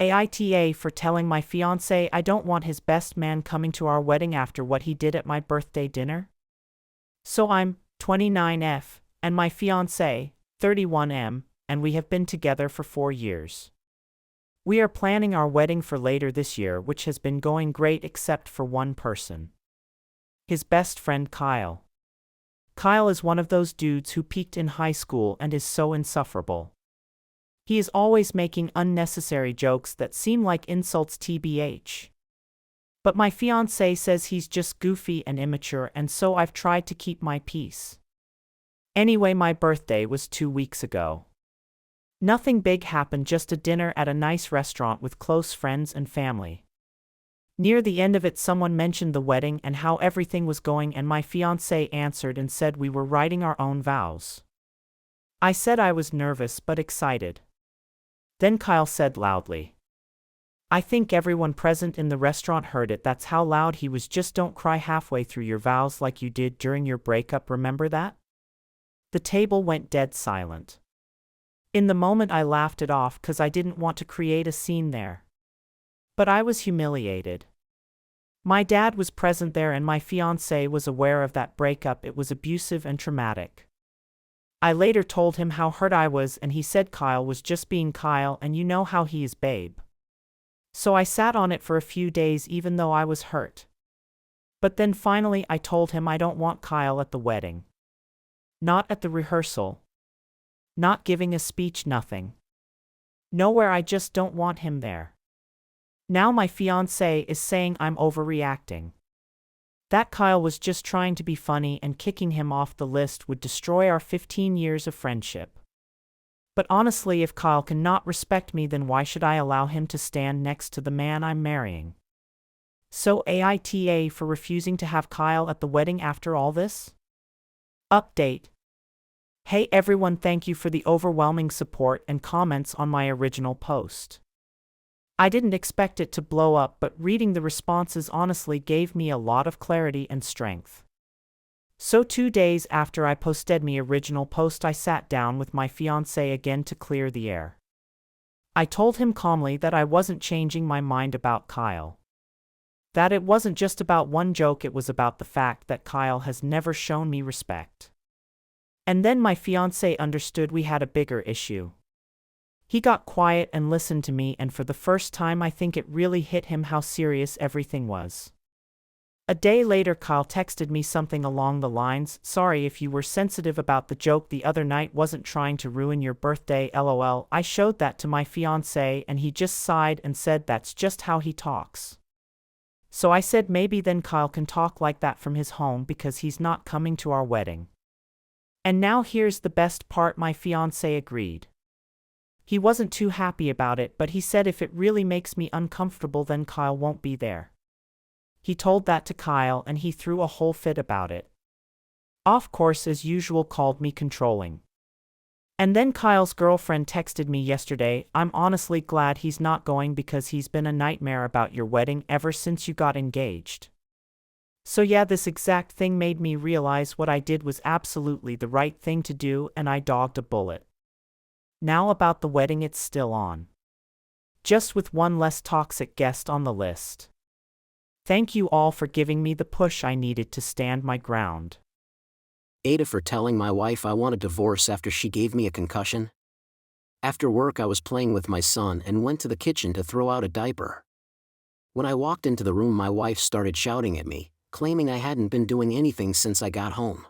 AITA for telling my fiancé I don't want his best man coming to our wedding after what he did at my birthday dinner. So I'm 29F, and my fiancé, 31M, and we have been together for 4 years. We are planning our wedding for later this year, which has been going great except for one person. His best friend Kyle. Kyle is one of those dudes who peaked in high school and is so insufferable. He is always making unnecessary jokes that seem like insults tbh. But my fiancé says he's just goofy and immature, and so I've tried to keep my peace. Anyway, my birthday was 2 weeks ago. Nothing big happened, just a dinner at a nice restaurant with close friends and family. Near the end of it, someone mentioned the wedding and how everything was going, and my fiancé answered and said we were writing our own vows. I said I was nervous but excited. Then Kyle said loudly. I think everyone present in the restaurant heard it. That's how loud he was. Just don't cry halfway through your vows like you did during your breakup, remember that? The table went dead silent. In the moment I laughed it off because I didn't want to create a scene there. But I was humiliated. My dad was present there and my fiancé was aware of that breakup. It was abusive and traumatic. I later told him how hurt I was, and he said Kyle was just being Kyle, and you know how he is, babe. So I sat on it for a few days even though I was hurt. But then finally I told him I don't want Kyle at the wedding. Not at the rehearsal. Not giving a speech, nothing. Nowhere, I just don't want him there. Now my fiancé is saying I'm overreacting. That Kyle was just trying to be funny, and kicking him off the list would destroy our 15 years of friendship. But honestly, if Kyle cannot respect me, then why should I allow him to stand next to the man I'm marrying? So AITA for refusing to have Kyle at the wedding after all this? Update. Hey everyone, thank you for the overwhelming support and comments on my original post. I didn't expect it to blow up, but reading the responses honestly gave me a lot of clarity and strength. So 2 days after I posted my original post, I sat down with my fiancé again to clear the air. I told him calmly that I wasn't changing my mind about Kyle. That it wasn't just about one joke, it was about the fact that Kyle has never shown me respect. And then my fiancé understood we had a bigger issue. He got quiet and listened to me, and for the first time I think it really hit him how serious everything was. A day later, Kyle texted me something along the lines, "Sorry if you were sensitive about the joke the other night, wasn't trying to ruin your birthday, lol." I showed that to my fiancé and he just sighed and said that's just how he talks. So I said maybe then Kyle can talk like that from his home because he's not coming to our wedding. And now here's the best part, my fiancé agreed. He wasn't too happy about it, but he said if it really makes me uncomfortable then Kyle won't be there. He told that to Kyle and he threw a whole fit about it. Of course, as usual, called me controlling. And then Kyle's girlfriend texted me yesterday, "I'm honestly glad he's not going because he's been a nightmare about your wedding ever since you got engaged." So yeah, this exact thing made me realize what I did was absolutely the right thing to do, and I dodged a bullet. Now about the wedding, it's still on. Just with one less toxic guest on the list. Thank you all for giving me the push I needed to stand my ground. AITA for telling my wife I want a divorce after she gave me a concussion. After work I was playing with my son and went to the kitchen to throw out a diaper. When I walked into the room, my wife started shouting at me, claiming I hadn't been doing anything since I got home.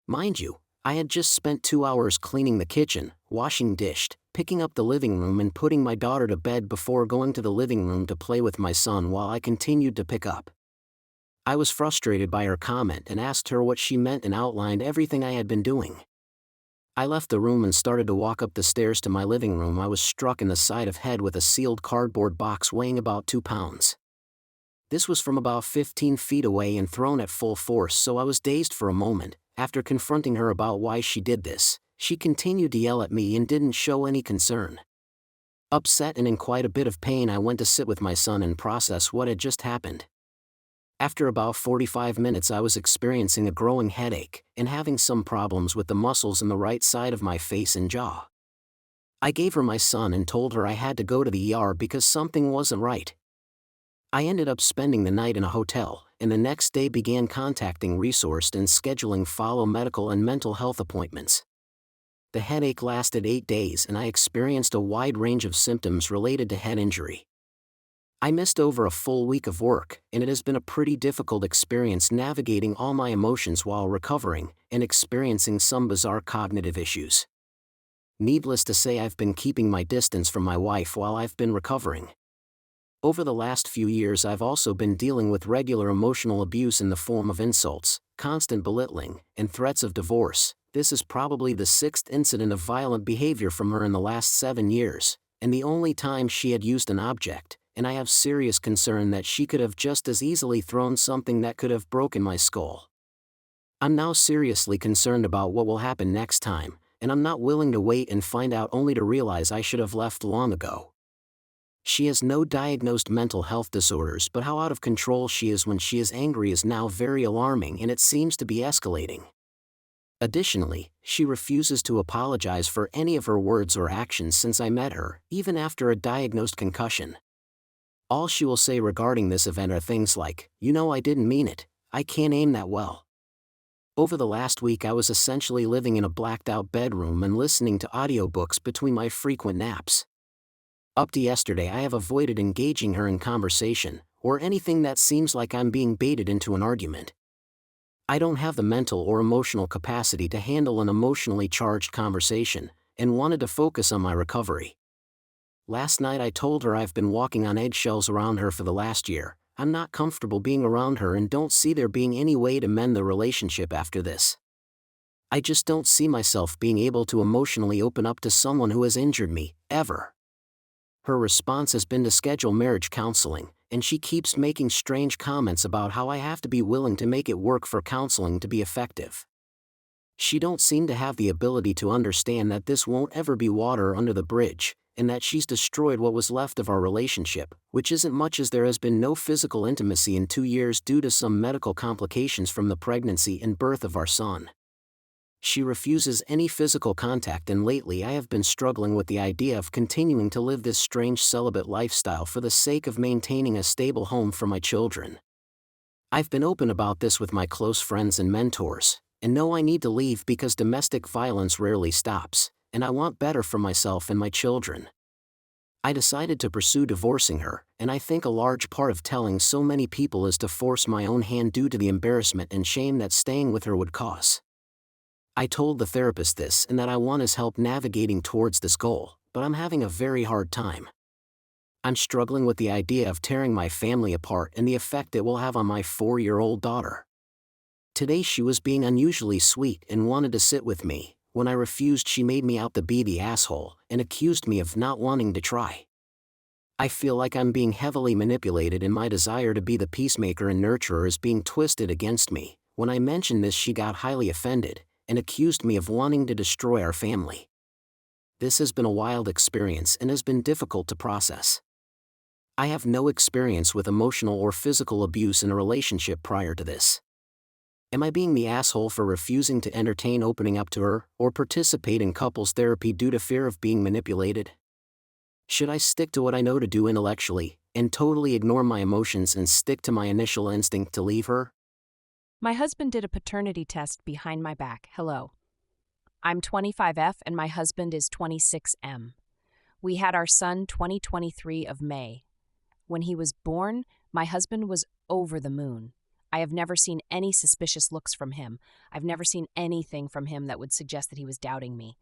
Mind you, I had just spent 2 hours cleaning the kitchen, washing dishes, picking up the living room and putting my daughter to bed before going to the living room to play with my son while I continued to pick up. I was frustrated by her comment and asked her what she meant and outlined everything I had been doing. I left the room and started to walk up the stairs to my living room. I was struck in the side of head with a sealed cardboard box weighing about 2 pounds. This was from about 15 feet away and thrown at full force, so I was dazed for a moment. After confronting her about why she did this, she continued to yell at me and didn't show any concern. Upset and in quite a bit of pain, I went to sit with my son and process what had just happened. After about 45 minutes, I was experiencing a growing headache and having some problems with the muscles in the right side of my face and jaw. I gave her my son and told her I had to go to the ER because something wasn't right. I ended up spending the night in a hotel, and the next day began contacting resourced and scheduling follow medical and mental health appointments. The headache lasted 8 days and I experienced a wide range of symptoms related to head injury. I missed over a full week of work, and it has been a pretty difficult experience navigating all my emotions while recovering and experiencing some bizarre cognitive issues. Needless to say, I've been keeping my distance from my wife while I've been recovering. Over the last few years, I've also been dealing with regular emotional abuse in the form of insults, constant belittling, and threats of divorce. This is probably the 6th incident of violent behavior from her in the last 7 years, and the only time she had used an object, and I have serious concern that she could have just as easily thrown something that could have broken my skull. I'm now seriously concerned about what will happen next time, and I'm not willing to wait and find out only to realize I should have left long ago. She has no diagnosed mental health disorders, but how out of control she is when she is angry is now very alarming, and it seems to be escalating. Additionally, she refuses to apologize for any of her words or actions since I met her, even after a diagnosed concussion. All she will say regarding this event are things like, I didn't mean it, I can't aim that well. Over the last week I was essentially living in a blacked out bedroom and listening to audiobooks between my frequent naps. Up to yesterday I have avoided engaging her in conversation, or anything that seems like I'm being baited into an argument. I don't have the mental or emotional capacity to handle an emotionally charged conversation, and wanted to focus on my recovery. Last night I told her I've been walking on eggshells around her for the last year. I'm not comfortable being around her and don't see there being any way to mend the relationship after this. I just don't see myself being able to emotionally open up to someone who has injured me, ever. Her response has been to schedule marriage counseling, and she keeps making strange comments about how I have to be willing to make it work for counseling to be effective. She don't seem to have the ability to understand that this won't ever be water under the bridge, and that she's destroyed what was left of our relationship, which isn't much as there has been no physical intimacy in 2 years due to some medical complications from the pregnancy and birth of our son. She refuses any physical contact, and lately I have been struggling with the idea of continuing to live this strange celibate lifestyle for the sake of maintaining a stable home for my children. I've been open about this with my close friends and mentors, and know I need to leave because domestic violence rarely stops, and I want better for myself and my children. I decided to pursue divorcing her, and I think a large part of telling so many people is to force my own hand due to the embarrassment and shame that staying with her would cause. I told the therapist this and that I want his help navigating towards this goal, but I'm having a very hard time. I'm struggling with the idea of tearing my family apart and the effect it will have on my 4-year-old daughter. Today she was being unusually sweet and wanted to sit with me. When I refused, she made me out to be the asshole and accused me of not wanting to try. I feel like I'm being heavily manipulated and my desire to be the peacemaker and nurturer is being twisted against me. When I mentioned this, she got highly offended and accused me of wanting to destroy our family. This has been a wild experience and has been difficult to process. I have no experience with emotional or physical abuse in a relationship prior to this. Am I being the asshole for refusing to entertain opening up to her, or participate in couples therapy due to fear of being manipulated? Should I stick to what I know to do intellectually, and totally ignore my emotions and stick to my initial instinct to leave her? My husband did a paternity test behind my back. Hello. I'm 25F and my husband is 26M. We had our son 2023 of May. When he was born, my husband was over the moon. I have never seen any suspicious looks from him. I've never seen anything from him that would suggest that he was doubting me.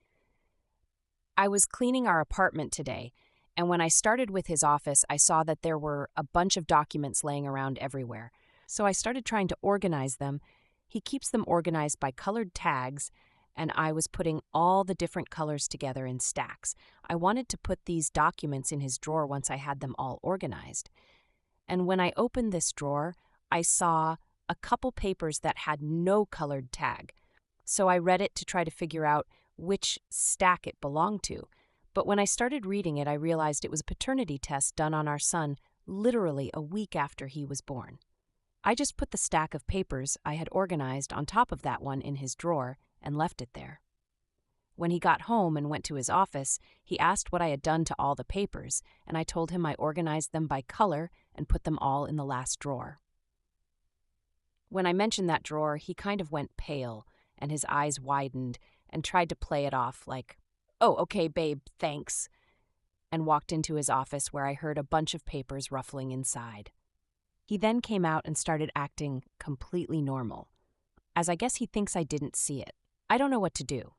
I was cleaning our apartment today, and when I started with his office, I saw that there were a bunch of documents laying around everywhere. So I started trying to organize them. He keeps them organized by colored tags, and I was putting all the different colors together in stacks. I wanted to put these documents in his drawer once I had them all organized. And when I opened this drawer, I saw a couple papers that had no colored tag. So I read it to try to figure out which stack it belonged to. But when I started reading it, I realized it was a paternity test done on our son literally a week after he was born. I just put the stack of papers I had organized on top of that one in his drawer and left it there. When he got home and went to his office, he asked what I had done to all the papers, and I told him I organized them by color and put them all in the last drawer. When I mentioned that drawer, he kind of went pale, and his eyes widened and tried to play it off like, "Oh, okay, babe, thanks," and walked into his office where I heard a bunch of papers ruffling inside. He then came out and started acting completely normal, as I guess he thinks I didn't see it. I don't know what to do.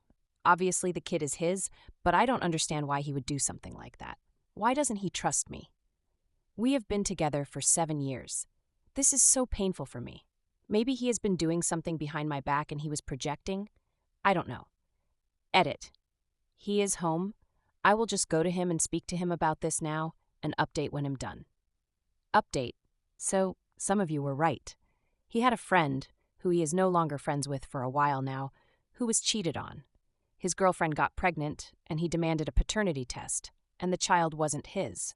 Obviously, the kid is his, but I don't understand why he would do something like that. Why doesn't he trust me? We have been together for 7 years. This is so painful for me. Maybe he has been doing something behind my back and he was projecting. I don't know. Edit. He is home. I will just go to him and speak to him about this now and update when I'm done. Update. So, some of you were right. He had a friend, who he is no longer friends with for a while now, who was cheated on. His girlfriend got pregnant, and he demanded a paternity test, and the child wasn't his.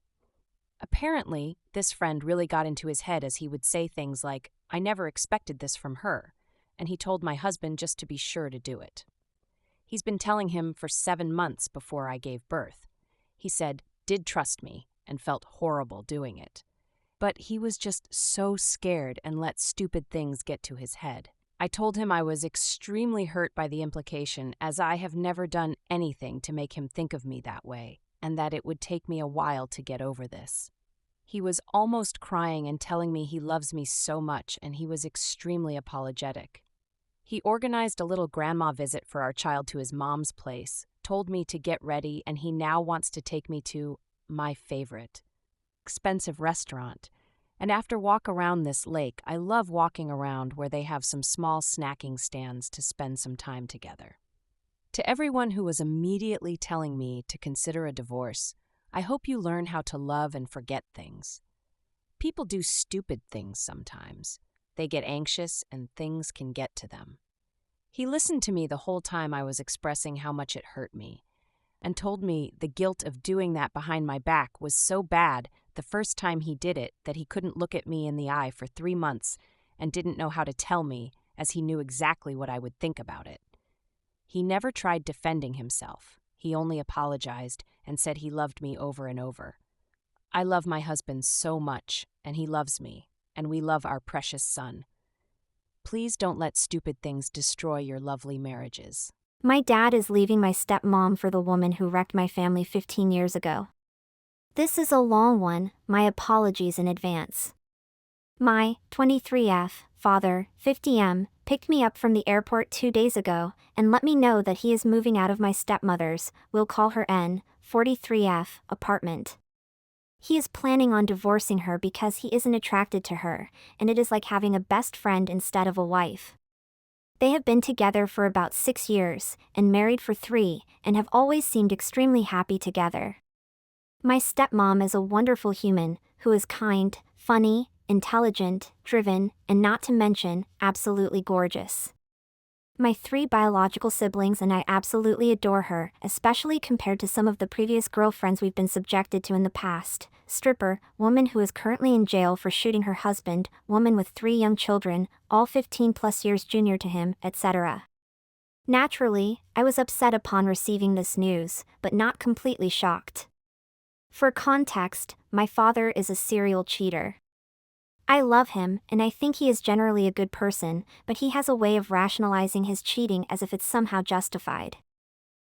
Apparently, this friend really got into his head as he would say things like, "I never expected this from her," and he told my husband just to be sure to do it. He's been telling him for 7 months before I gave birth. He said, did trust me, and felt horrible doing it. But he was just so scared and let stupid things get to his head. I told him I was extremely hurt by the implication, as I have never done anything to make him think of me that way, and that it would take me a while to get over this. He was almost crying and telling me he loves me so much, and he was extremely apologetic. He organized a little grandma visit for our child to his mom's place, told me to get ready, and he now wants to take me to my favorite expensive restaurant. And after walk around this lake, I love walking around where they have some small snacking stands to spend some time together. To everyone who was immediately telling me to consider a divorce, I hope you learn how to love and forget things. People do stupid things sometimes. They get anxious and things can get to them. He listened to me the whole time I was expressing how much it hurt me, and told me the guilt of doing that behind my back was so bad the first time he did it that he couldn't look at me in the eye for 3 months and didn't know how to tell me, as he knew exactly what I would think about it. He never tried defending himself. He only apologized and said he loved me over and over. I love my husband so much, and he loves me, and we love our precious son. Please don't let stupid things destroy your lovely marriages. My dad is leaving my stepmom for the woman who wrecked my family 15 years ago. This is a long one, my apologies in advance. My 23F father, 50M, picked me up from the airport 2 days ago and let me know that he is moving out of my stepmother's, we'll call her N, 43F, apartment. He is planning on divorcing her because he isn't attracted to her, and it is like having a best friend instead of a wife. They have been together for about 6 years, and married for 3, and have always seemed extremely happy together. My stepmom is a wonderful human, who is kind, funny, intelligent, driven, and not to mention, absolutely gorgeous. My 3 biological siblings and I absolutely adore her, especially compared to some of the previous girlfriends we've been subjected to in the past. Stripper, woman who is currently in jail for shooting her husband, woman with 3 young children, all 15+ years junior to him, etc. Naturally, I was upset upon receiving this news, but not completely shocked. For context, my father is a serial cheater. I love him, and I think he is generally a good person, but he has a way of rationalizing his cheating as if it's somehow justified.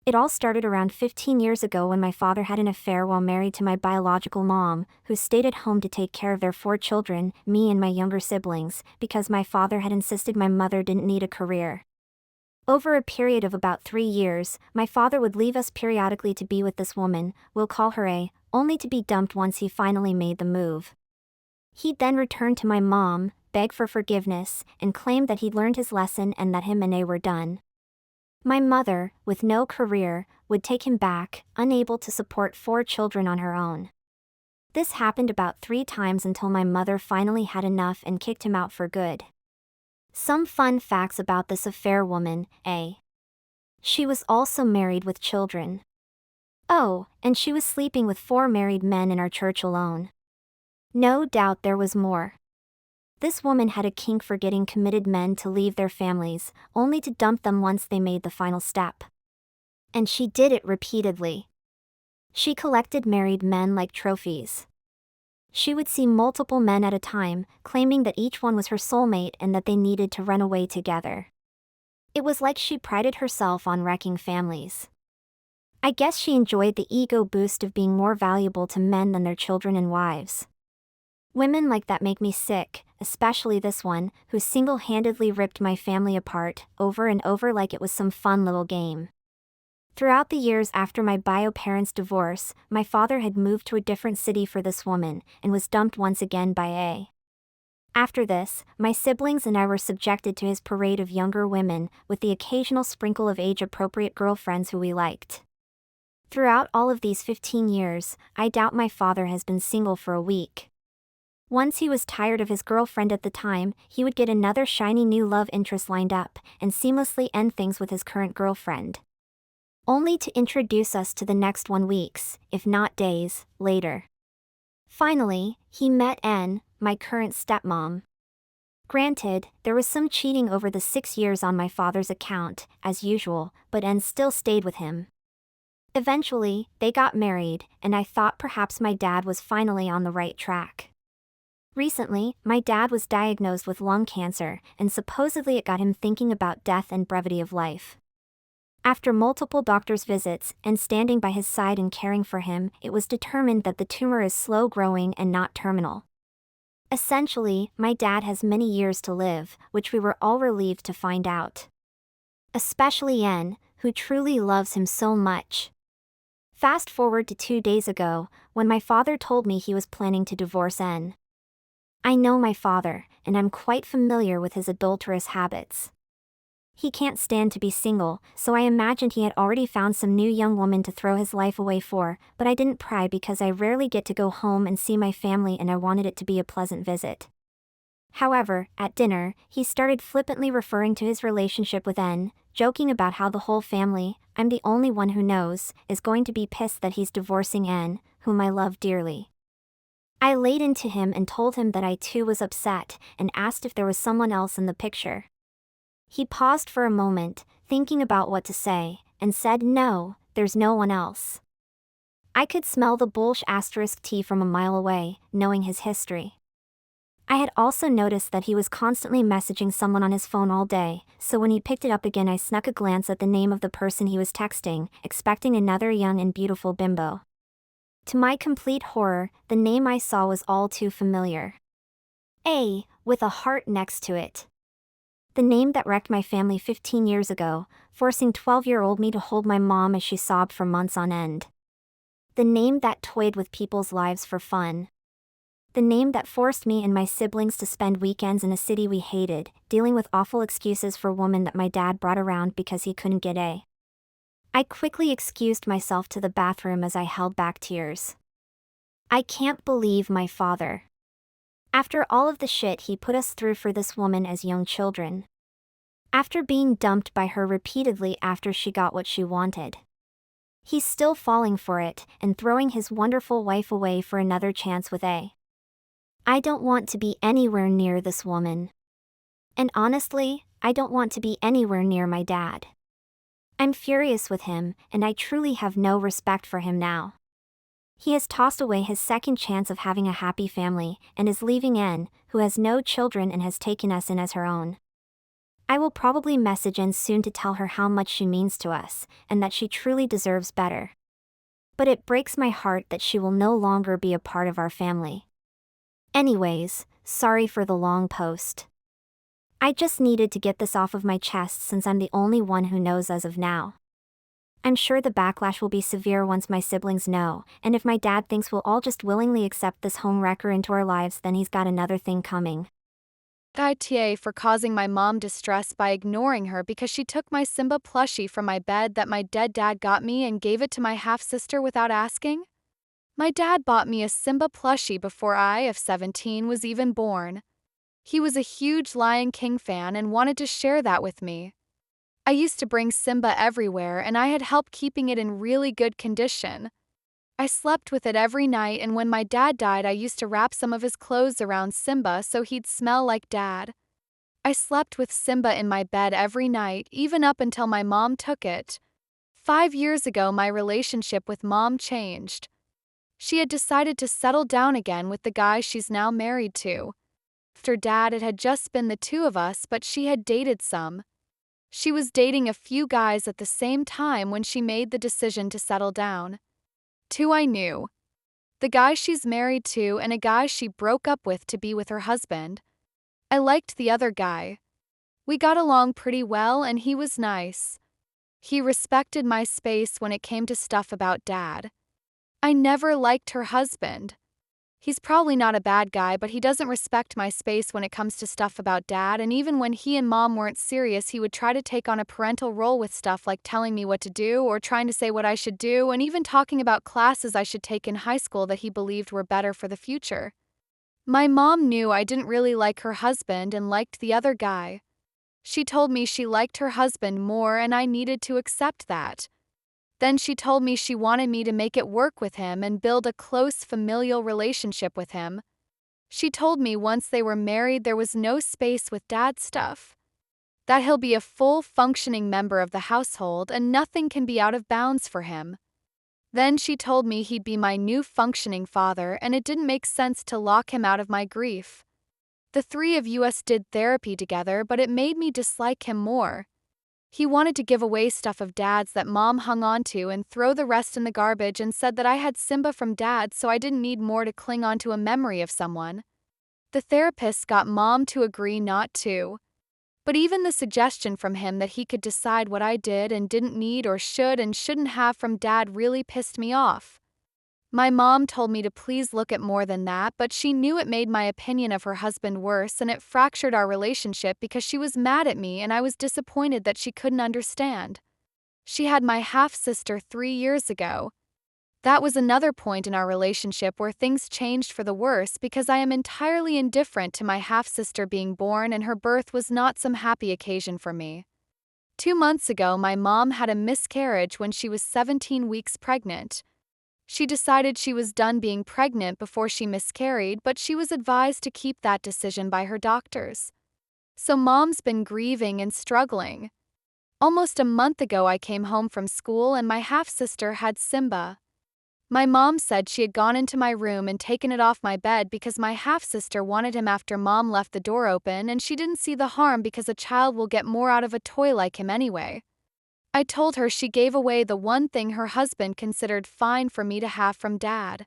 It all started around 15 years ago when my father had an affair while married to my biological mom, who stayed at home to take care of their 4 children, me and my younger siblings, because my father had insisted my mother didn't need a career. Over a period of about 3 years, my father would leave us periodically to be with this woman, we'll call her A, only to be dumped once he finally made the move. He'd then return to my mom, beg for forgiveness, and claim that he'd learned his lesson and that him and A were done. My mother, with no career, would take him back, unable to support 4 children on her own. This happened about 3 times until my mother finally had enough and kicked him out for good. Some fun facts about this affair woman, A. She was also married with children. Oh, and she was sleeping with 4 married men in our church alone. No doubt there was more. This woman had a kink for getting committed men to leave their families, only to dump them once they made the final step. And she did it repeatedly. She collected married men like trophies. She would see multiple men at a time, claiming that each one was her soulmate and that they needed to run away together. It was like she prided herself on wrecking families. I guess she enjoyed the ego boost of being more valuable to men than their children and wives. Women like that make me sick, especially this one, who single-handedly ripped my family apart, over and over like it was some fun little game. Throughout the years after my bio parents' divorce, my father had moved to a different city for this woman, and was dumped once again by A. After this, my siblings and I were subjected to his parade of younger women, with the occasional sprinkle of age-appropriate girlfriends who we liked. Throughout all of these 15 years, I doubt my father has been single for a week. Once he was tired of his girlfriend at the time, he would get another shiny new love interest lined up, and seamlessly end things with his current girlfriend. Only to introduce us to the next one weeks, if not days, later. Finally, he met N, my current stepmom. Granted, there was some cheating over the 6 years on my father's account, as usual, but N still stayed with him. Eventually, they got married, and I thought perhaps my dad was finally on the right track. Recently, my dad was diagnosed with lung cancer, and supposedly it got him thinking about death and brevity of life. After multiple doctor's visits and standing by his side and caring for him, it was determined that the tumor is slow-growing and not terminal. Essentially, my dad has many years to live, which we were all relieved to find out. Especially N, who truly loves him so much. Fast forward to 2 days ago, when my father told me he was planning to divorce N. I know my father, and I'm quite familiar with his adulterous habits. He can't stand to be single, so I imagined he had already found some new young woman to throw his life away for, but I didn't pry because I rarely get to go home and see my family and I wanted it to be a pleasant visit. However, at dinner, he started flippantly referring to his relationship with N, joking about how the whole family, I'm the only one who knows, is going to be pissed that he's divorcing N, whom I love dearly. I laid into him and told him that I too was upset, and asked if there was someone else in the picture. He paused for a moment, thinking about what to say, and said no, there's no one else. I could smell the *T from a mile away, knowing his history. I had also noticed that he was constantly messaging someone on his phone all day, so when he picked it up again I snuck a glance at the name of the person he was texting, expecting another young and beautiful bimbo. To my complete horror, the name I saw was all too familiar. A, with a heart next to it. The name that wrecked my family 15 years ago, forcing 12-year-old me to hold my mom as she sobbed for months on end. The name that toyed with people's lives for fun. The name that forced me and my siblings to spend weekends in a city we hated, dealing with awful excuses for women that my dad brought around because he couldn't get A. I quickly excused myself to the bathroom as I held back tears. I can't believe my father. After all of the shit he put us through for this woman as young children. After being dumped by her repeatedly after she got what she wanted. He's still falling for it, and throwing his wonderful wife away for another chance with A. I don't want to be anywhere near this woman. And honestly, I don't want to be anywhere near my dad. I'm furious with him, and I truly have no respect for him now. He has tossed away his second chance of having a happy family, and is leaving N, who has no children and has taken us in as her own. I will probably message N soon to tell her how much she means to us, and that she truly deserves better. But it breaks my heart that she will no longer be a part of our family. Anyways, sorry for the long post. I just needed to get this off of my chest since I'm the only one who knows as of now. I'm sure the backlash will be severe once my siblings know, and if my dad thinks we'll all just willingly accept this home wrecker into our lives, then he's got another thing coming. AITA for causing my mom distress by ignoring her because she took my Simba plushie from my bed that my dead dad got me and gave it to my half-sister without asking. My dad bought me a Simba plushie before I, of 17, was even born. He was a huge Lion King fan and wanted to share that with me. I used to bring Simba everywhere and I had help keeping it in really good condition. I slept with it every night, and when my dad died I used to wrap some of his clothes around Simba so he'd smell like Dad. I slept with Simba in my bed every night, even up until my mom took it. 5 years ago, my relationship with Mom changed. She had decided to settle down again with the guy she's now married to. After Dad, it had just been the two of us, but she had dated some. She was dating a few guys at the same time when she made the decision to settle down. Two I knew. The guy she's married to and a guy she broke up with to be with her husband. I liked the other guy. We got along pretty well and he was nice. He respected my space when it came to stuff about Dad. I never liked her husband. He's probably not a bad guy, but he doesn't respect my space when it comes to stuff about Dad, and even when he and Mom weren't serious, he would try to take on a parental role with stuff like telling me what to do or trying to say what I should do, and even talking about classes I should take in high school that he believed were better for the future. My mom knew I didn't really like her husband and liked the other guy. She told me she liked her husband more and I needed to accept that. Then she told me she wanted me to make it work with him and build a close familial relationship with him. She told me once they were married there was no space with Dad's stuff. That he'll be a full functioning member of the household and nothing can be out of bounds for him. Then she told me he'd be my new functioning father and it didn't make sense to lock him out of my grief. The three of us did therapy together, but it made me dislike him more. He wanted to give away stuff of Dad's that Mom hung on to and throw the rest in the garbage and said that I had Simba from Dad, so I didn't need more to cling on to a memory of someone. The therapist got Mom to agree not to. But even the suggestion from him that he could decide what I did and didn't need or should and shouldn't have from Dad really pissed me off. My mom told me to please look at more than that, but she knew it made my opinion of her husband worse and it fractured our relationship because she was mad at me and I was disappointed that she couldn't understand. She had my half-sister 3 years ago. That was another point in our relationship where things changed for the worse because I am entirely indifferent to my half-sister being born and her birth was not some happy occasion for me. 2 months ago, my mom had a miscarriage when she was 17 weeks pregnant. She decided she was done being pregnant before she miscarried, but she was advised to keep that decision by her doctors. So Mom's been grieving and struggling. Almost a month ago I came home from school and my half-sister had Simba. My mom said she had gone into my room and taken it off my bed because my half-sister wanted him after Mom left the door open and she didn't see the harm because a child will get more out of a toy like him anyway. I told her she gave away the one thing her husband considered fine for me to have from Dad.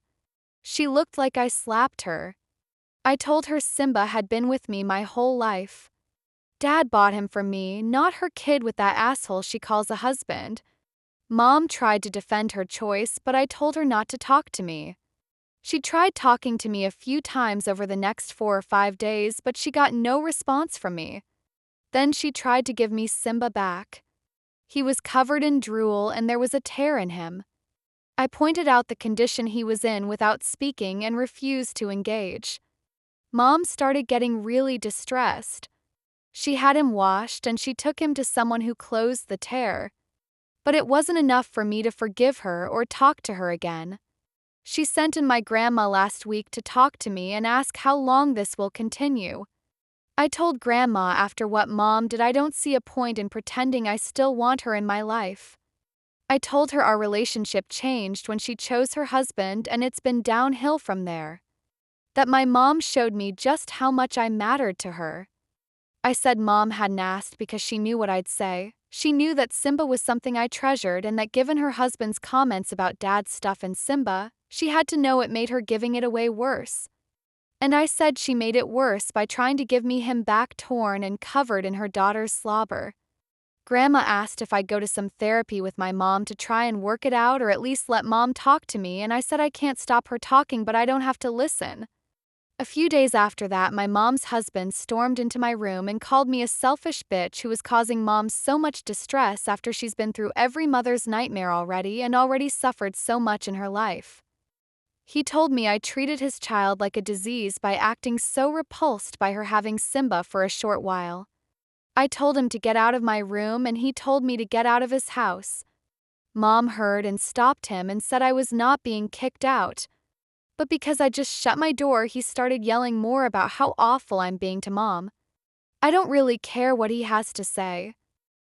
She looked like I slapped her. I told her Simba had been with me my whole life. Dad bought him for me, not her kid with that asshole she calls a husband. Mom tried to defend her choice, but I told her not to talk to me. She tried talking to me a few times over the next 4 or 5 days, but she got no response from me. Then she tried to give me Simba back. He was covered in drool and there was a tear in him. I pointed out the condition he was in without speaking and refused to engage. Mom started getting really distressed. She had him washed and she took him to someone who closed the tear. But it wasn't enough for me to forgive her or talk to her again. She sent in my grandma last week to talk to me and ask how long this will continue. I told Grandma after what Mom did I don't see a point in pretending I still want her in my life. I told her our relationship changed when she chose her husband and it's been downhill from there. That my mom showed me just how much I mattered to her. I said Mom hadn't asked because she knew what I'd say. She knew that Simba was something I treasured and that given her husband's comments about Dad's stuff and Simba, she had to know it made her giving it away worse. And I said she made it worse by trying to give me him back torn and covered in her daughter's slobber. Grandma asked if I'd go to some therapy with my mom to try and work it out or at least let Mom talk to me, and I said I can't stop her talking but I don't have to listen. A few days after that, my mom's husband stormed into my room and called me a selfish bitch who was causing Mom so much distress after she's been through every mother's nightmare already and already suffered so much in her life. He told me I treated his child like a disease by acting so repulsed by her having Simba for a short while. I told him to get out of my room and he told me to get out of his house. Mom heard and stopped him and said I was not being kicked out. But because I just shut my door, he started yelling more about how awful I'm being to Mom. I don't really care what he has to say.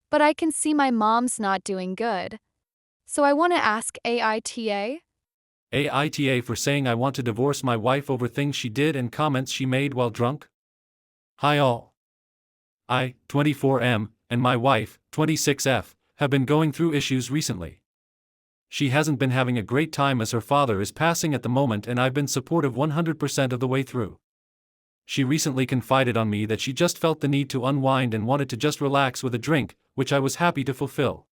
But I can see my mom's not doing good. So I want to ask AITA. AITA for saying I want to divorce my wife over things she did and comments she made while drunk? Hi all. I, 24M, and my wife, 26F, have been going through issues recently. She hasn't been having a great time as her father is passing at the moment, and I've been supportive 100% of the way through. She recently confided on me that she just felt the need to unwind and wanted to just relax with a drink, which I was happy to fulfill.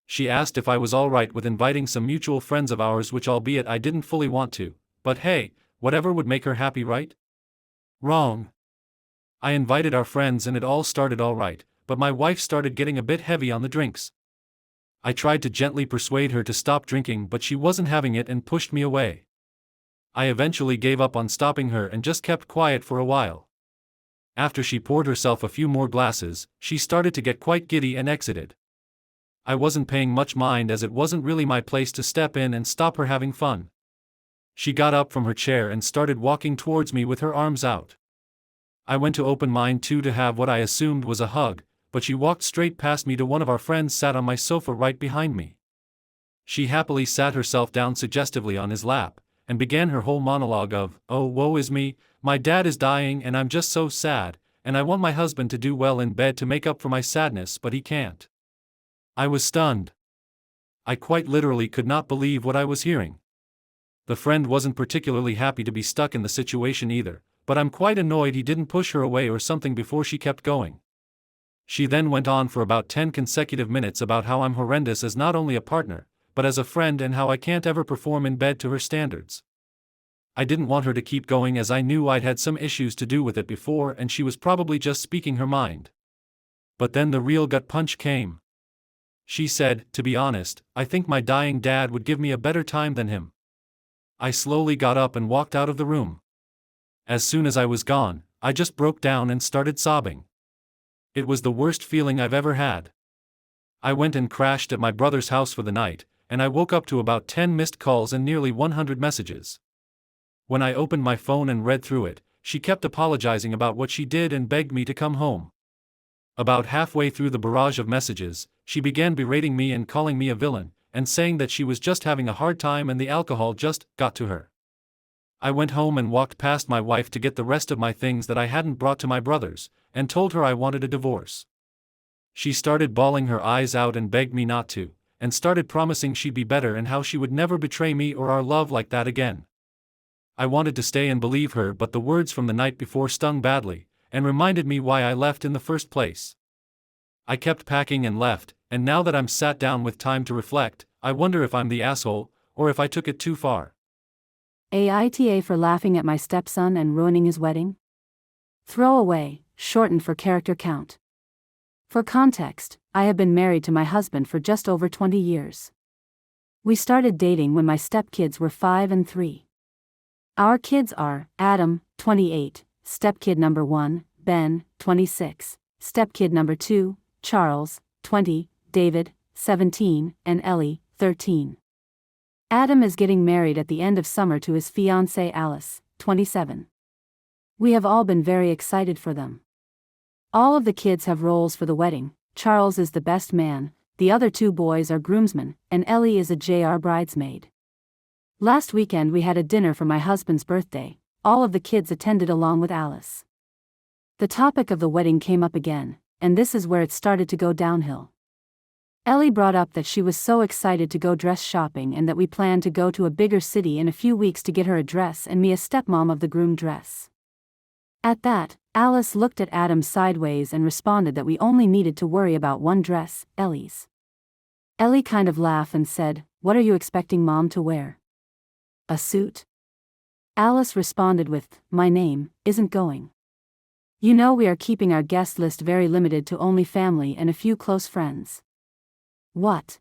She asked if I was alright with inviting some mutual friends of ours, which albeit I didn't fully want to, but hey, whatever would make her happy, right? Wrong. I invited our friends and it all started alright, but my wife started getting a bit heavy on the drinks. I tried to gently persuade her to stop drinking, but she wasn't having it and pushed me away. I eventually gave up on stopping her and just kept quiet for a while. After she poured herself a few more glasses, she started to get quite giddy and exited. I wasn't paying much mind as it wasn't really my place to step in and stop her having fun. She got up from her chair and started walking towards me with her arms out. I went to open mine too to have what I assumed was a hug, but she walked straight past me to one of our friends sat on my sofa right behind me. She happily sat herself down suggestively on his lap, and began her whole monologue of, "Oh, woe is me, my dad is dying and I'm just so sad, and I want my husband to do well in bed to make up for my sadness, but he can't." I was stunned. I quite literally could not believe what I was hearing. The friend wasn't particularly happy to be stuck in the situation either, but I'm quite annoyed he didn't push her away or something before she kept going. She then went on for about 10 consecutive minutes about how I'm horrendous as not only a partner, but as a friend, and how I can't ever perform in bed to her standards. I didn't want her to keep going as I knew I'd had some issues to do with it before and she was probably just speaking her mind. But then the real gut punch came. She said, "To be honest, I think my dying dad would give me a better time than him." I slowly got up and walked out of the room. As soon as I was gone, I just broke down and started sobbing. It was the worst feeling I've ever had. I went and crashed at my brother's house for the night, and I woke up to about 10 missed calls and nearly 100 messages. When I opened my phone and read through it, she kept apologizing about what she did and begged me to come home. About halfway through the barrage of messages, she began berating me and calling me a villain, and saying that she was just having a hard time and the alcohol just got to her. I went home and walked past my wife to get the rest of my things that I hadn't brought to my brother's, and told her I wanted a divorce. She started bawling her eyes out and begged me not to, and started promising she'd be better and how she would never betray me or our love like that again. I wanted to stay and believe her, but the words from the night before stung badly, and reminded me why I left in the first place. I kept packing and left, and now that I'm sat down with time to reflect, I wonder if I'm the asshole, or if I took it too far. AITA for laughing at my stepson and ruining his wedding? Throwaway, shortened for character count. For context, I have been married to my husband for just over 20 years. We started dating when my stepkids were 5 and 3. Our kids are Adam, 28, stepkid number 1, Ben, 26, stepkid number 2, Charles, 20, David, 17, and Ellie, 13. Adam is getting married at the end of summer to his fiancée Alice, 27. We have all been very excited for them. All of the kids have roles for the wedding. Charles is the best man, the other 2 boys are groomsmen, and Ellie is a JR bridesmaid. Last weekend we had a dinner for my husband's birthday. All of the kids attended along with Alice. The topic of the wedding came up again, and this is where it started to go downhill. Ellie brought up that she was so excited to go dress shopping and that we planned to go to a bigger city in a few weeks to get her a dress and me a stepmom of the groom dress. At that, Alice looked at Adam sideways and responded that we only needed to worry about one dress, Ellie's. Ellie kind of laughed and said, "What are you expecting Mom to wear? A suit?" Alice responded with, "My name isn't going. You know we are keeping our guest list very limited to only family and a few close friends." What?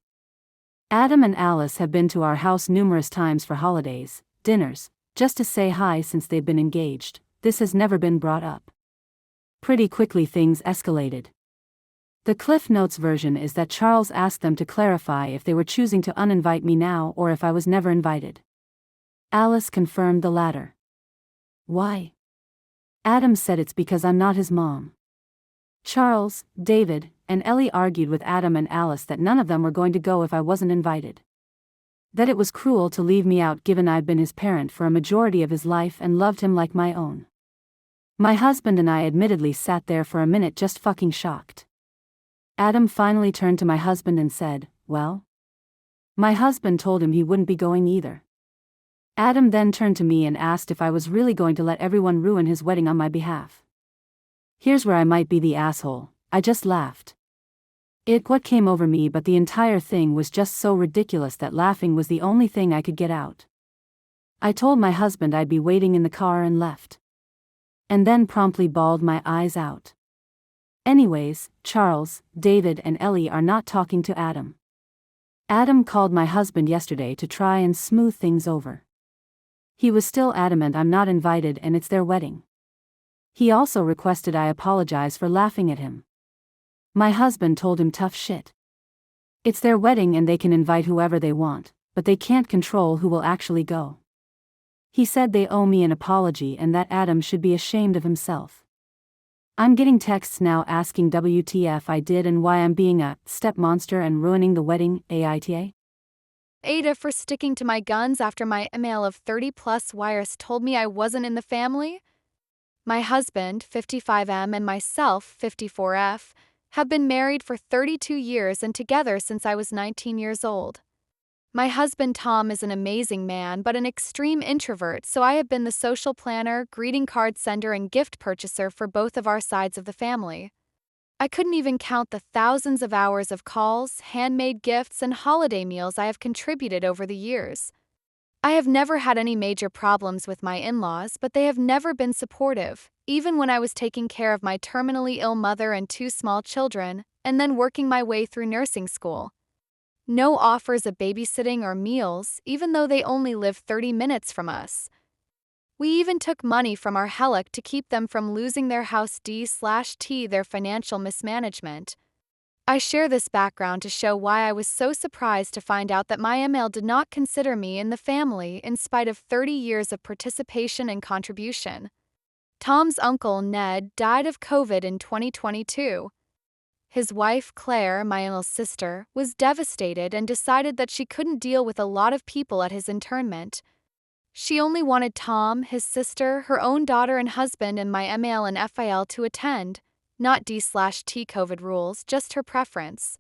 Adam and Alice have been to our house numerous times for holidays, dinners, just to say hi since they've been engaged. This has never been brought up. Pretty quickly things escalated. The Cliff Notes version is that Charles asked them to clarify if they were choosing to uninvite me now or if I was never invited. Alice confirmed the latter. Why? Adam said it's because I'm not his mom. Charles, David, and Ellie argued with Adam and Alice that none of them were going to go if I wasn't invited. That it was cruel to leave me out given I'd been his parent for a majority of his life and loved him like my own. My husband and I admittedly sat there for a minute just fucking shocked. Adam finally turned to my husband and said, "Well?" My husband told him he wouldn't be going either. Adam then turned to me and asked if I was really going to let everyone ruin his wedding on my behalf. Here's where I might be the asshole. I just laughed. What came over me, but the entire thing was just so ridiculous that laughing was the only thing I could get out. I told my husband I'd be waiting in the car and left. And then promptly bawled my eyes out. Anyways, Charles, David and Ellie are not talking to Adam. Adam called my husband yesterday to try and smooth things over. He was still adamant I'm not invited and it's their wedding. He also requested I apologize for laughing at him. My husband told him tough shit. It's their wedding and they can invite whoever they want, but they can't control who will actually go. He said they owe me an apology and that Adam should be ashamed of himself. I'm getting texts now asking WTF I did and why I'm being a step monster and ruining the wedding. AITA? AITA for sticking to my guns after my email of 30+ wires told me I wasn't in the family? My husband, 55M, and myself, 54F, have been married for 32 years and together since I was 19 years old. My husband Tom is an amazing man but an extreme introvert, so I have been the social planner, greeting card sender and gift purchaser for both of our sides of the family. I couldn't even count the thousands of hours of calls, handmade gifts and holiday meals I have contributed over the years. I have never had any major problems with my in-laws, but they have never been supportive, even when I was taking care of my terminally ill mother and 2 small children, and then working my way through nursing school. No offers of babysitting or meals, even though they only live 30 minutes from us. We even took money from our HELOC to keep them from losing their house D/T their financial mismanagement. I share this background to show why I was so surprised to find out that my ML did not consider me in the family in spite of 30 years of participation and contribution. Tom's uncle, Ned, died of COVID in 2022. His wife, Claire, my in-law's sister, was devastated and decided that she couldn't deal with a lot of people at his interment. She only wanted Tom, his sister, her own daughter and husband, and my ML and FIL to attend. Not D/T COVID rules, just her preference.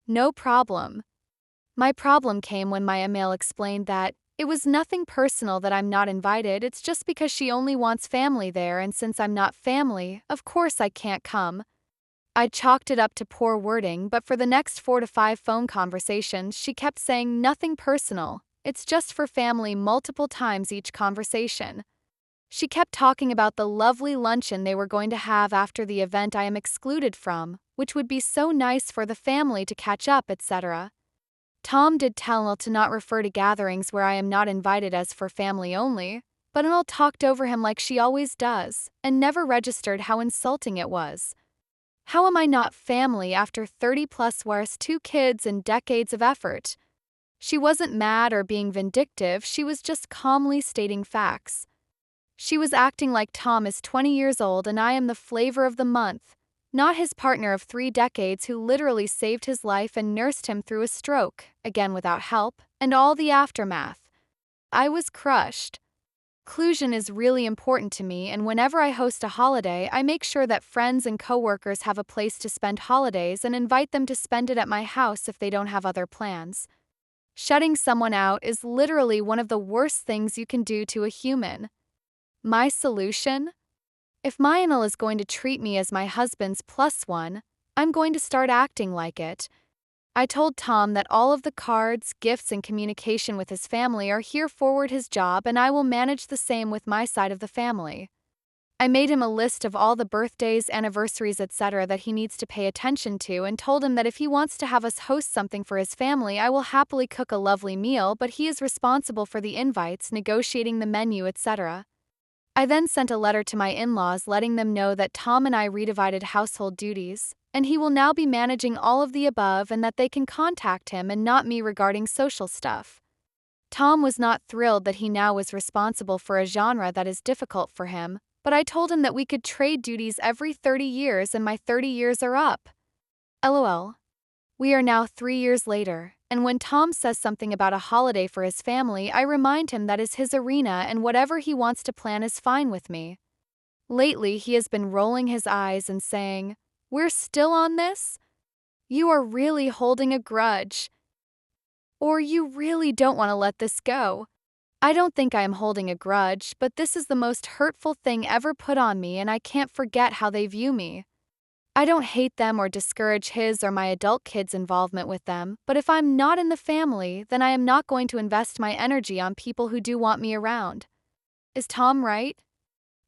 No problem. My problem came when my email explained that it was nothing personal that I'm not invited, it's just because she only wants family there, and since I'm not family, of course I can't come. I chalked it up to poor wording, but for the next 4 to 5 phone conversations she kept saying nothing personal, it's just for family multiple times each conversation. She kept talking about the lovely luncheon they were going to have after the event I am excluded from, which would be so nice for the family to catch up, etc. Tom did tell Elle to not refer to gatherings where I am not invited as for family only, but Elle talked over him like she always does, and never registered how insulting it was. How am I not family after 30+ years, 2 kids and decades of effort? She wasn't mad or being vindictive, she was just calmly stating facts. She was acting like Tom is 20 years old and I am the flavor of the month, not his partner of 3 decades who literally saved his life and nursed him through a stroke, again without help, and all the aftermath. I was crushed. Inclusion is really important to me, and whenever I host a holiday, I make sure that friends and coworkers have a place to spend holidays and invite them to spend it at my house if they don't have other plans. Shutting someone out is literally one of the worst things you can do to a human. My solution? If my in-law is going to treat me as my husband's +1, I'm going to start acting like it. I told Tom that all of the cards, gifts, and communication with his family are here forward his job, and I will manage the same with my side of the family. I made him a list of all the birthdays, anniversaries, etc. that he needs to pay attention to, and told him that if he wants to have us host something for his family, I will happily cook a lovely meal, but he is responsible for the invites, negotiating the menu, etc. I then sent a letter to my in-laws letting them know that Tom and I redivided household duties, and he will now be managing all of the above and that they can contact him and not me regarding social stuff. Tom was not thrilled that he now was responsible for a genre that is difficult for him, but I told him that we could trade duties every 30 years and my 30 years are up. LOL. We are now 3 years later, and when Tom says something about a holiday for his family, I remind him that is his arena and whatever he wants to plan is fine with me. Lately, he has been rolling his eyes and saying, "We're still on this? You are really holding a grudge. Or you really don't want to let this go." I don't think I am holding a grudge, but this is the most hurtful thing ever put on me, and I can't forget how they view me. I don't hate them or discourage his or my adult kids' involvement with them, but if I'm not in the family, then I am not going to invest my energy on people who do want me around. Is Tom right?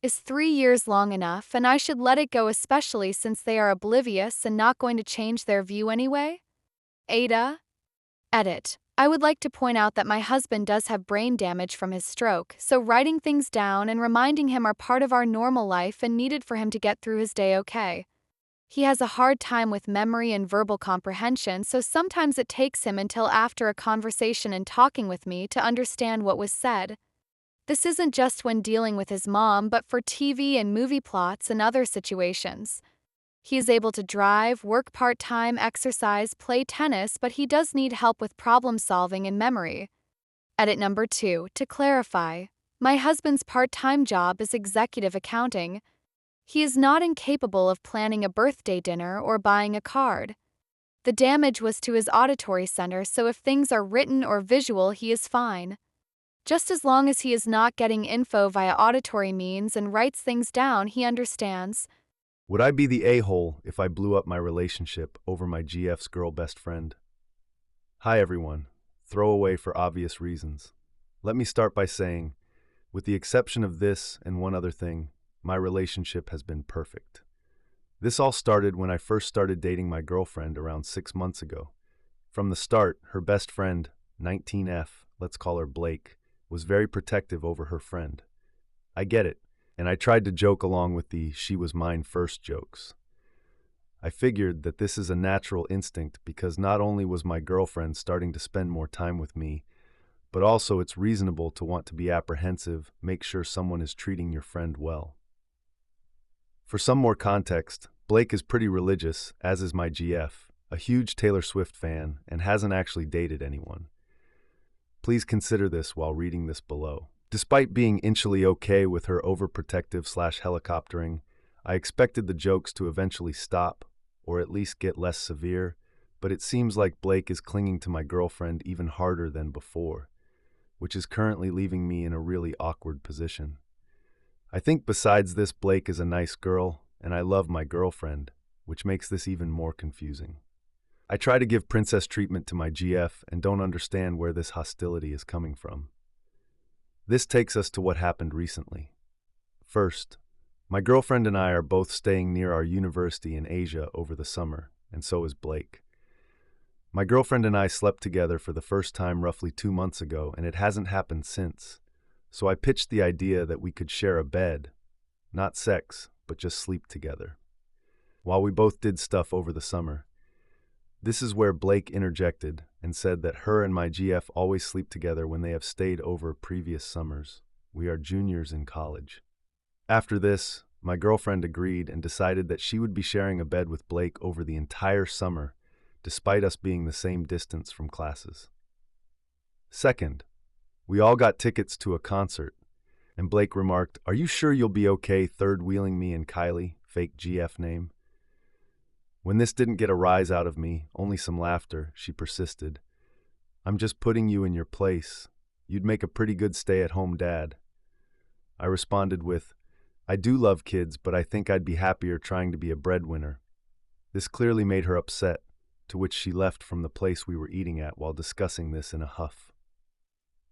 Is 3 years long enough, and I should let it go, especially since they are oblivious and not going to change their view anyway? AITA. Edit. I would like to point out that my husband does have brain damage from his stroke, so writing things down and reminding him are part of our normal life and needed for him to get through his day okay. He has a hard time with memory and verbal comprehension, so sometimes it takes him until after a conversation and talking with me to understand what was said. This isn't just when dealing with his mom, but for TV and movie plots and other situations. He is able to drive, work part-time, exercise, play tennis, but he does need help with problem-solving and memory. Edit number 2. To clarify, my husband's part-time job is executive accounting. He is not incapable of planning a birthday dinner or buying a card. The damage was to his auditory center, so if things are written or visual, he is fine. Just as long as he is not getting info via auditory means and writes things down, he understands. Would I be the a-hole if I blew up my relationship over my GF's girl best friend? Hi everyone. Throwaway for obvious reasons. Let me start by saying, with the exception of this and one other thing, my relationship has been perfect. This all started when I first started dating my girlfriend around 6 months ago. From the start, her best friend, 19F, let's call her Blake, was very protective over her friend. I get it, and I tried to joke along with the "she was mine first" jokes. I figured that this is a natural instinct because not only was my girlfriend starting to spend more time with me, but also it's reasonable to want to be apprehensive, make sure someone is treating your friend well. For some more context, Blake is pretty religious, as is my GF, a huge Taylor Swift fan, and hasn't actually dated anyone. Please consider this while reading this below. Despite being initially okay with her overprotective/helicoptering, I expected the jokes to eventually stop, or at least get less severe, but it seems like Blake is clinging to my girlfriend even harder than before, which is currently leaving me in a really awkward position. I think besides this, Blake is a nice girl, and I love my girlfriend, which makes this even more confusing. I try to give princess treatment to my GF and don't understand where this hostility is coming from. This takes us to what happened recently. First, my girlfriend and I are both staying near our university in Asia over the summer, and so is Blake. My girlfriend and I slept together for the first time roughly 2 months ago, and it hasn't happened since. So I pitched the idea that we could share a bed, not sex, but just sleep together, while we both did stuff over the summer. This is where Blake interjected and said that her and my GF always sleep together when they have stayed over previous summers. We are juniors in college. After this, my girlfriend agreed and decided that she would be sharing a bed with Blake over the entire summer, despite us being the same distance from classes. Second, we all got tickets to a concert, and Blake remarked, "Are you sure you'll be okay third-wheeling me and Kylie, fake GF name?" When this didn't get a rise out of me, only some laughter, she persisted. "I'm just putting you in your place. You'd make a pretty good stay-at-home dad." I responded with, "I do love kids, but I think I'd be happier trying to be a breadwinner." This clearly made her upset, to which she left from the place we were eating at while discussing this in a huff.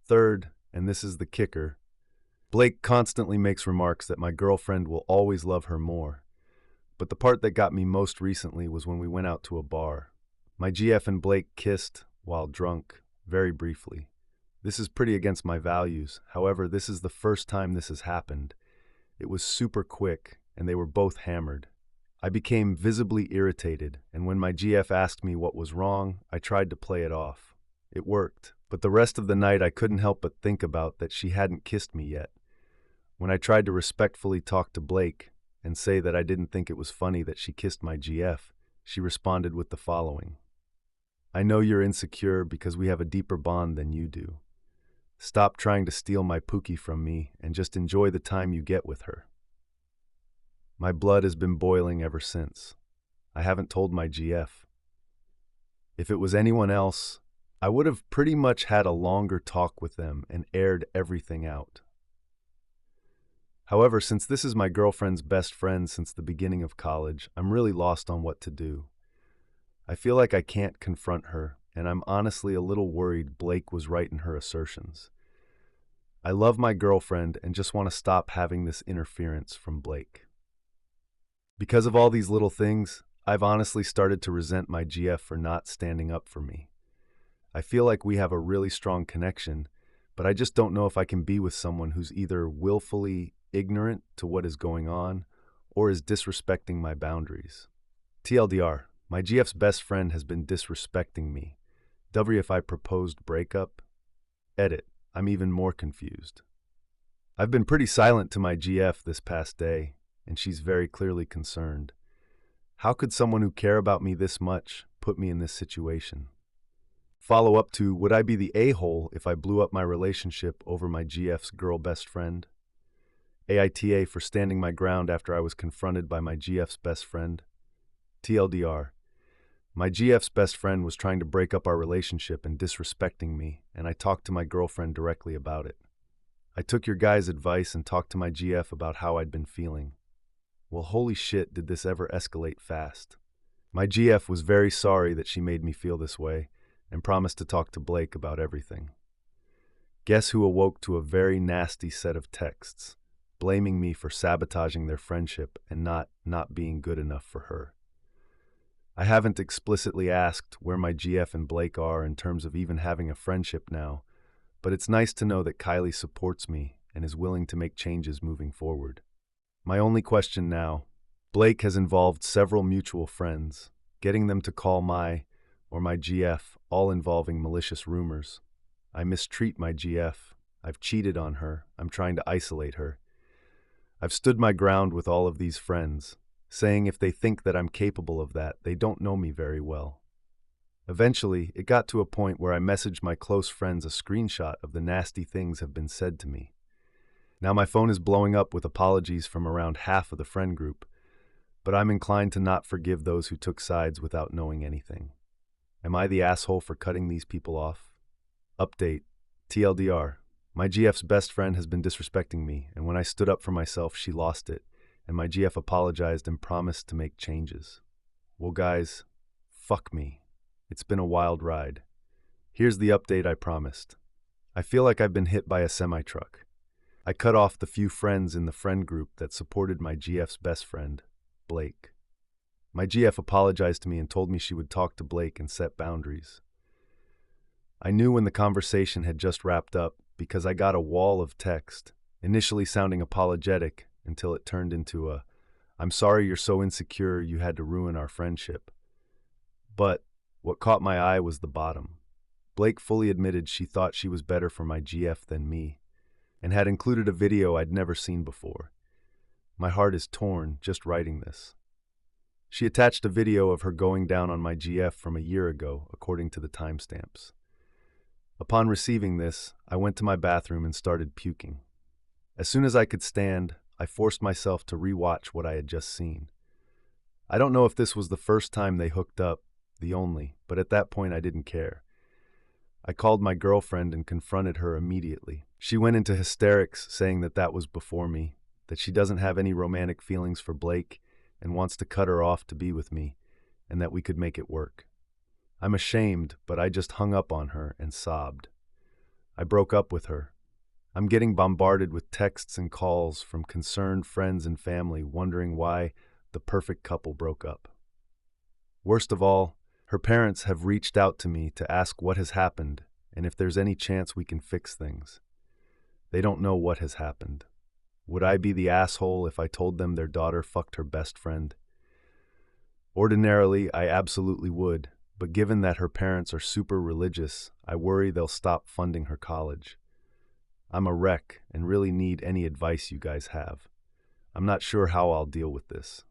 Third, and this is the kicker, Blake constantly makes remarks that my girlfriend will always love her more. But the part that got me most recently was when we went out to a bar. My GF and Blake kissed, while drunk, very briefly. This is pretty against my values. However, this is the first time this has happened. It was super quick, and they were both hammered. I became visibly irritated, and when my GF asked me what was wrong, I tried to play it off. It worked, but the rest of the night I couldn't help but think about that she hadn't kissed me yet. When I tried to respectfully talk to Blake and say that I didn't think it was funny that she kissed my GF, she responded with the following: I know you're insecure because we have a deeper bond than you do. Stop trying to steal my Pookie from me and just enjoy the time you get with her. My blood has been boiling ever since. I haven't told my GF. If it was anyone else, I would have pretty much had a longer talk with them and aired everything out. However, since this is my girlfriend's best friend since the beginning of college, I'm really lost on what to do. I feel like I can't confront her, and I'm honestly a little worried Blake was right in her assertions. I love my girlfriend and just want to stop having this interference from Blake. Because of all these little things, I've honestly started to resent my GF for not standing up for me. I feel like we have a really strong connection, but I just don't know if I can be with someone who's either willfully ignorant to what is going on or is disrespecting my boundaries. TLDR, my GF's best friend has been disrespecting me. W if I proposed breakup? Edit, I'm even more confused. I've been pretty silent to my GF this past day, and she's very clearly concerned. How could someone who care about me this much put me in this situation? Follow up to, would I be the a-hole if I blew up my relationship over my GF's girl best friend? AITA for standing my ground after I was confronted by my GF's best friend. TLDR, my GF's best friend was trying to break up our relationship and disrespecting me, and I talked to my girlfriend directly about it. I took your guys' advice and talked to my GF about how I'd been feeling. Well, holy shit, did this ever escalate fast. My GF was very sorry that she made me feel this way and promised to talk to Blake about everything. Guess who awoke to a very nasty set of texts, blaming me for sabotaging their friendship and not being good enough for her. I haven't explicitly asked where my GF and Blake are in terms of even having a friendship now, but it's nice to know that Kylie supports me and is willing to make changes moving forward. My only question now, Blake has involved several mutual friends, getting them to call my GF, all involving malicious rumors. I mistreat my GF. I've cheated on her. I'm trying to isolate her. I've stood my ground with all of these friends, saying if they think that I'm capable of that, they don't know me very well. Eventually, it got to a point where I messaged my close friends a screenshot of the nasty things have been said to me. Now my phone is blowing up with apologies from around half of the friend group, but I'm inclined to not forgive those who took sides without knowing anything. Am I the asshole for cutting these people off? Update. TLDR. My GF's best friend has been disrespecting me, and when I stood up for myself, she lost it, and my GF apologized and promised to make changes. Well, guys, fuck me. It's been a wild ride. Here's the update I promised. I feel like I've been hit by a semi-truck. I cut off the few friends in the friend group that supported my GF's best friend, Blake. My GF apologized to me and told me she would talk to Blake and set boundaries. I knew when the conversation had just wrapped up because I got a wall of text, initially sounding apologetic until it turned into a, "I'm sorry you're so insecure you had to ruin our friendship." But what caught my eye was the bottom. Blake fully admitted she thought she was better for my GF than me, and had included a video I'd never seen before. My heart is torn just writing this. She attached a video of her going down on my GF from a year ago, according to the timestamps. Upon receiving this, I went to my bathroom and started puking. As soon as I could stand, I forced myself to rewatch what I had just seen. I don't know if this was the first time they hooked up, the only, but at that point I didn't care. I called my girlfriend and confronted her immediately. She went into hysterics, saying that was before me, that she doesn't have any romantic feelings for Blake and wants to cut her off to be with me, and that we could make it work. I'm ashamed, but I just hung up on her and sobbed. I broke up with her. I'm getting bombarded with texts and calls from concerned friends and family wondering why the perfect couple broke up. Worst of all, her parents have reached out to me to ask what has happened and if there's any chance we can fix things. They don't know what has happened. Would I be the asshole if I told them their daughter fucked her best friend? Ordinarily, I absolutely would, but given that her parents are super religious, I worry they'll stop funding her college. I'm a wreck and really need any advice you guys have. I'm not sure how I'll deal with this.